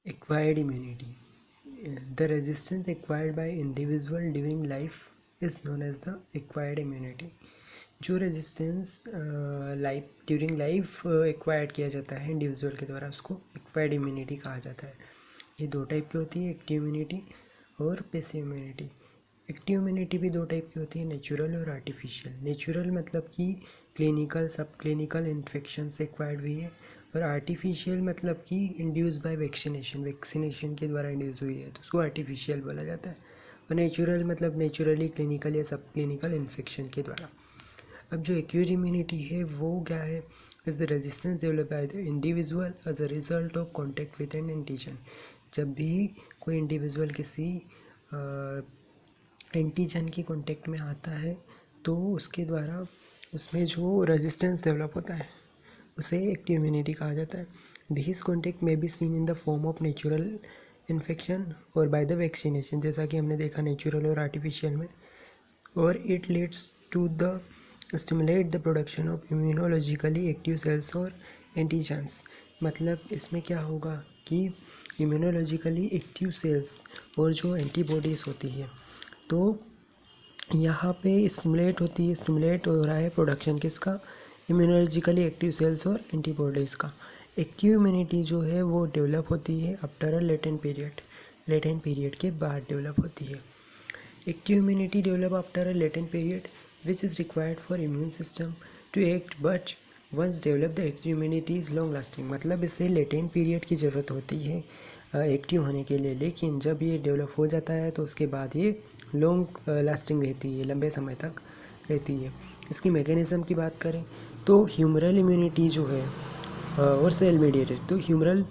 Acquired immunity. The resistance acquired by individual during life is known as the acquired immunity. जो resistance life during life acquired किया जाता है individual के द्वारा, उसको एक्वायर्ड इम्यूनिटी कहा जाता है। ये दो टाइप की होती है, एक्टिव इम्यूनिटी और पैसिव इम्यूनिटी। एक्टिव इम्यूनिटी भी दो टाइप की होती है, नेचुरल और आर्टिफिशियल। नेचुरल मतलब कि क्लिनिकल सब क्लिनिकल इन्फेक्शन से एक्वायर्ड हुई है, और आर्टिफिशियल मतलब कि इंड्यूस बाय वैक्सीनेशन के द्वारा इंड्यूस हुई है, तो उसको आर्टिफिशियल बोला जाता है। और नेचुरल मतलब नेचुरली क्लिनिकल या सब क्लिनिकल इन्फेक्शन के द्वारा। अब जो एक्यूट इम्यूनिटी है वो क्या है? Is the resistance develop by the individual as a result of contact with an antigen. जब भी कोई इंडिविजुअल किसी एंटीजन के कॉन्टैक्ट में आता है तो उसके द्वारा उसमें जो रेजिस्टेंस डेवलप होता है उसे एक्टिव इम्यूनिटी कहा जाता है। दिस कॉन्टैक्ट में be seen in the form of natural infection और बाय द वैक्सीनेशन, जैसा कि हमने देखा नेचुरल और आर्टिफिशियल में। और it leads to the stimulate the production of immunologically active cells और एंटीजन्स। मतलब इसमें क्या होगा कि इम्यूनोलॉजिकली एक्टिव सेल्स और जो एंटीबॉडीज़ होती है, तो यहाँ पे स्टिमुलेट हो रहा है प्रोडक्शन किसका? इम्यूनोलॉजिकली एक्टिव सेल्स और एंटीबॉडीज़ का। एक्टिव इम्यूनिटी जो है वो डेवलप होती है आफ्टर अ लेटेंट पीरियड के बाद डेवलप होती है। Active immunity develop after a latent period which is required for immune system to act, but once develop the active immunity is long lasting. मतलब इसे लेटेंट पीरियड की ज़रूरत होती है एक्टिव होने के लिए, लेकिन जब ये डेवलप हो जाता है तो उसके बाद ये लॉन्ग लास्टिंग रहती है, लंबे समय तक रहती है। इसकी मैकेनिज़्म की बात करें तो ह्यूमरल इम्यूनिटी जो है और सेल मीडिएटेड, तो humoral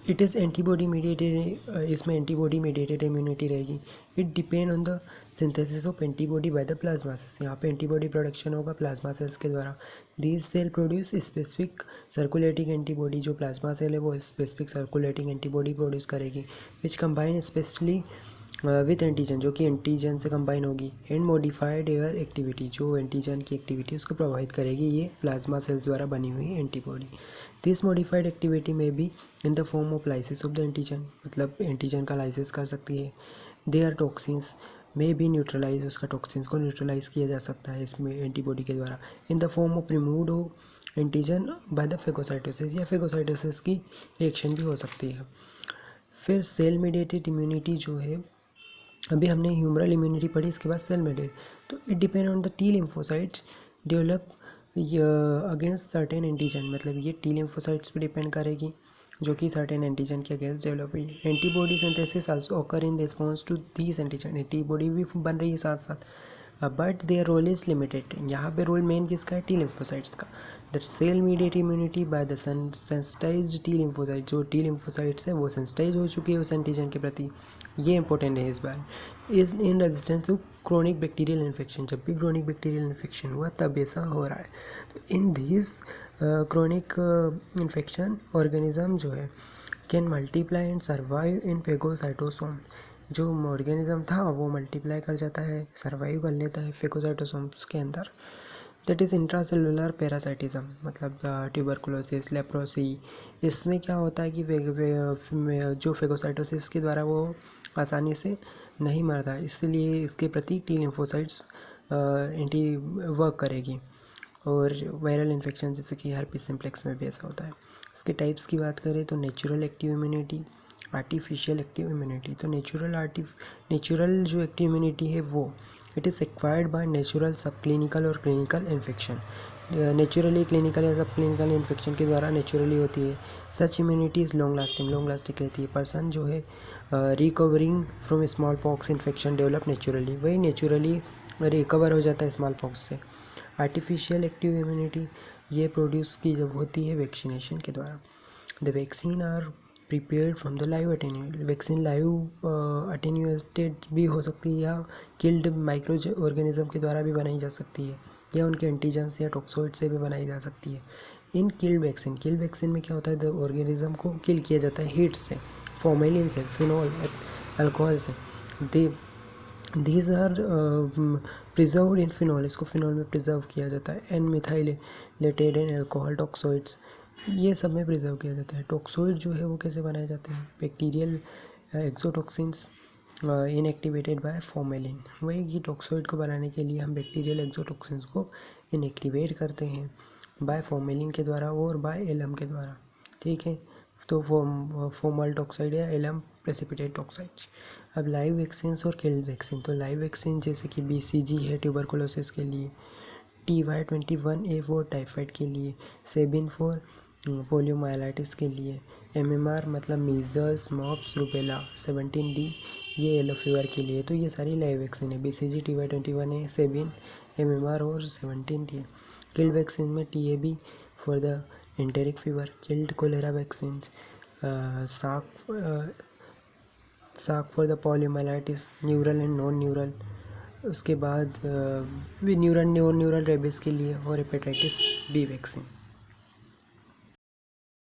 it is antibody mediated, इसमें एंटीबॉडी मीडिएटेड इम्यूनिटी रहेगी। It depend on the synthesis of antibody by the plasma cells. यहाँ पे एंटीबॉडी प्रोडक्शन होगा प्लाज्मा सेल्स के द्वारा। These cell produce specific circulating antibody. जो plasma cell है वो स्पेसिफिक सर्कुलेटिंग एंटीबॉडी प्रोड्यूस करेगी, which combine specially with antigen, जो कि एंटीजन से कंबाइन होगी। एंड मॉडिफाइड एयर एक्टिविटी, जो एंटीजन की एक्टिविटी उसको प्रभावित करेगी ये प्लाज्मा सेल्स द्वारा बनी हुई एंटीबॉडी। दिस मॉडिफाइड एक्टिविटी में be in the form of lysis of the antigen, मतलब एंटीजन का लाइसिस कर सकती है। दे आर टॉक्सिन्स में भी न्यूट्रलाइज, उसका टॉक्सिन्स को न्यूट्रलाइज किया जा सकता है इसमें एंटीबॉडी के द्वारा। इन the form of removed of antigen by the phagocytosis, या फेगोसाइटोसिस की रिएक्शन भी हो सकती है। फिर सेल मीडिएटेड इम्यूनिटी जो है, अभी हमने ह्यूमरल इम्यूनिटी पढ़ी, इसके बाद सेल मेडिएटेड। तो it depend on the T lymphocytes develop against certain antigen, मतलब ये टी लिम्फोसाइट्स पे डिपेंड करेगी जो कि सर्टेन एंटीजन के अगेंस्ट डेवलप हुई है। Antibody synthesis also occur in response to these antigen, antibody भी बन रही है साथ साथ, but their role is limited. यहाँ पे रोल मेन किसका है? टी लिम्फोसाइट्स का। The cell mediate immunity by the sensitised T lymphocyte, जो टी लिम्फोसाइट्स है वो सेंसिटाइज हो चुकी है उस एंटीजन के प्रति, ये इंपॉर्टेंट है इस बार। Is in resistance to chronic bacterial infection, जब भी क्रोनिक बैक्टीरियल इन्फेक्शन हुआ तब ऐसा हो रहा है। तो in this chronic infection organism जो है can multiply and survive in phagocytosome, जो ऑर्गेनिज्म था वो मल्टीप्लाई कर जाता है, सर्वाइव कर लेता है फेगोसाइटोसोम्स के अंदर। दैट इज़ इंट्रासेलुलर पैरासाइटिज्म, मतलब ट्यूबरकुलोसिस, लेप्रोसी। इसमें क्या होता है कि जो फेगोसाइटोसिस के द्वारा वो आसानी से नहीं मरता, इसलिए इसके प्रति टी लिम्फोसाइट्स एंटी वर्क करेगी। और वायरल इन्फेक्शन जैसे कि हर्पीस सिम्प्लेक्स में भी ऐसा होता है। इसके टाइप्स की बात करें तो natural active immunity, artificial active immunity. तो नेचुरल जो एक्टिव इम्यूनिटी है वो it is acquired by natural सब क्लिनिकल और क्लिनिकल इन्फेक्शन। नेचुरली क्लिनिकल या सब क्लिनिकल इन्फेक्शन के द्वारा नेचुरली होती है। सच इम्यूनिटी इज़ लॉन्ग लास्टिंग रहती है। पर्सन जो है recovering from small pox infection develop naturally, वही नेचुरली रिकवर हो जाता है स्मॉल पॉक्स से। आर्टिफिशियल एक्टिव इम्यूनिटी ये प्रोड्यूस की जब होती है वैक्सीनेशन के द्वारा। The vaccine are prepared from the live attenuate, vaccine live attenuated भी हो सकती है, या किल्ड माइक्रो ऑर्गेनिज्म के द्वारा भी बनाई जा सकती है, या उनके एंटीजन्स या टॉक्सोइड से भी बनाई जा सकती है। इन किल्ड वैक्सीन में क्या होता है? द ऑर्गेनिज्म को किल किया जाता है हीट से, फॉर्मेलिन से, फिनॉल, अल्कोहल से। They these are preserved in phenol, इसको फिनॉल में प्रिजर्व किया जाता है। An methylated and alcohol toxoids ये सब में प्रिजर्व किया जाता है। टॉक्सोइड जो है वो कैसे बनाए जाते हैं? Bacterial exotoxins inactivated by formalin. वही कि टॉक्सोइड को बनाने के लिए हम बैक्टीरियल एक्सोटॉक्सिन्स को इनएक्टिवेट करते हैं बाय फॉर्मेलिन के द्वारा और बाय एलम के द्वारा, ठीक है। तो फॉर्मल टॉक्साइड या एलम प्रेसिपिटेट टॉक्साइड। अब लाइव वैक्सीन और किल्ड वैक्सीन। तो लाइव वैक्सीन जैसे कि BCG है ट्यूबरकुलोसिस के लिए, TY21A4 टाइफाइड के लिए, सेबिन फॉर पोलियोमाइलाइटिस के लिए, MMR मतलब मीजल्स मॉप्स रूबेला, 17D ये येलो फीवर के लिए। तो ये सारी लाइव वैक्सीन है, BCG, TY21A, सेबिन, MMR और 17D। किल्ड वैक्सीन में TAB for the enteric fever, killed cholera vaccine, Salk for the poliomyelitis, neural and non neural. उसके बाद न्यूरल रेबिस के लिए और हेपेटाइटिस B वैक्सीन।